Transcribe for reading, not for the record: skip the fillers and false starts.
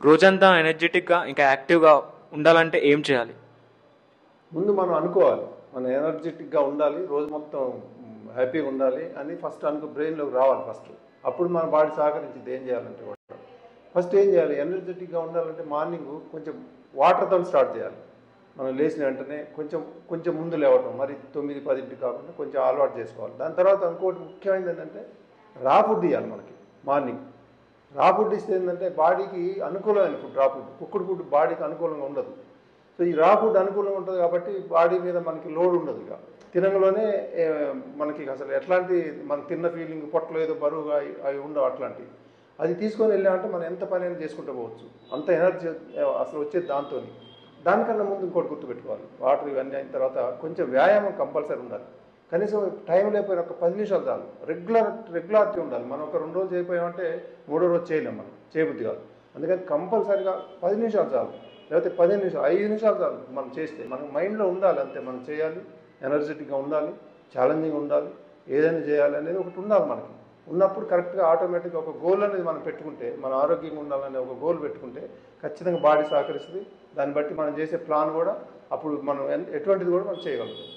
రోజంతా ఎనర్జెటిక్గా ఇంకా యాక్టివ్గా ఉండాలంటే ఏం చేయాలి? ముందు మనం అనుకోవాలి, మనం ఎనర్జెటిక్గా ఉండాలి, రోజు మొత్తం హ్యాపీగా ఉండాలి అని ఫస్ట్ బ్రెయిన్లోకి రావాలి ఫస్ట్. అప్పుడు మన బాడీ సహకరించింది ఏం చేయాలంటే కూడా ఫస్ట్ ఏం చేయాలి, ఎనర్జెటిక్గా ఉండాలంటే మార్నింగ్ కొంచెం వాటర్తో స్టార్ట్ చేయాలి. మనం లేచిన వెంటనే కొంచెం కొంచెం ముందు లేవటం, మరి 9-10 కాకుండా కొంచెం అలవాటు చేసుకోవాలి. దాని తర్వాత ఇంకోటి ముఖ్యమైనది ఏంటంటే రా ఫుడ్ ఇవ్వాలి మనకి మార్నింగ్. రా ఫుడ్ ఇస్తే ఏంటంటే బాడీకి అనుకూలమైన ఫుడ్ రా ఫుడ్. కుక్కుడు ఫుడ్ బాడీకి అనుకూలంగా ఉండదు. సో ఈ రా ఫుడ్ అనుకూలంగా ఉంటుంది కాబట్టి బాడీ మీద మనకి లోడ్ ఉండదు. ఇక తినగలోనే మనకి అసలు ఎట్లాంటి మనం తిన్న ఫీలింగ్ పొట్టలో ఏదో బరువుగా అవి ఉండవు అట్లాంటివి. అది తీసుకొని వెళ్ళామంటే మనం ఎంత పని అయినా చేసుకుంటూ పోవచ్చు. అంత ఎనర్జీ అసలు వచ్చేది దాంతో. దానికన్నా ముందు ఇంకోటి గుర్తుపెట్టుకోవాలి, వాటర్ ఇవన్నీ అయిన తర్వాత కొంచెం వ్యాయామం కంపల్సరీ ఉండాలి. కనీసం టైం లేకపోయినా ఒక 10 నిమిషాలు చాలు. రెగ్యులారిటీ ఉండాలి. మనం ఒక 2 రోజులు చేయకపోయామంటే 3వ రోజు చేయలేం, మనం చేయబుద్ధి కాదు. అందుకని కంపల్సరీగా 10 నిమిషాలు చాలు, లేకపోతే 15 నిమిషాలు 5 నిమిషాలు చాలు మనం చేస్తే. మన మైండ్లో ఉండాలి అంతే, మనం చేయాలి, ఎనర్జెటిక్గా ఉండాలి, ఛాలెంజింగ్ ఉండాలి, ఏదైనా చేయాలి అనేది ఒకటి ఉండాలి మనకి. ఉన్నప్పుడు కరెక్ట్గా ఆటోమేటిక్గా ఒక గోల్ అనేది మనం పెట్టుకుంటే, మన ఆరోగ్యంగా ఉండాలనే ఒక గోల్ పెట్టుకుంటే ఖచ్చితంగా బాడీ సహకరిస్తుంది. దాన్ని బట్టి మనం చేసే ప్లాన్ కూడా అప్పుడు మనం ఎటువంటిది కూడా మనం చేయగలుగుతాం.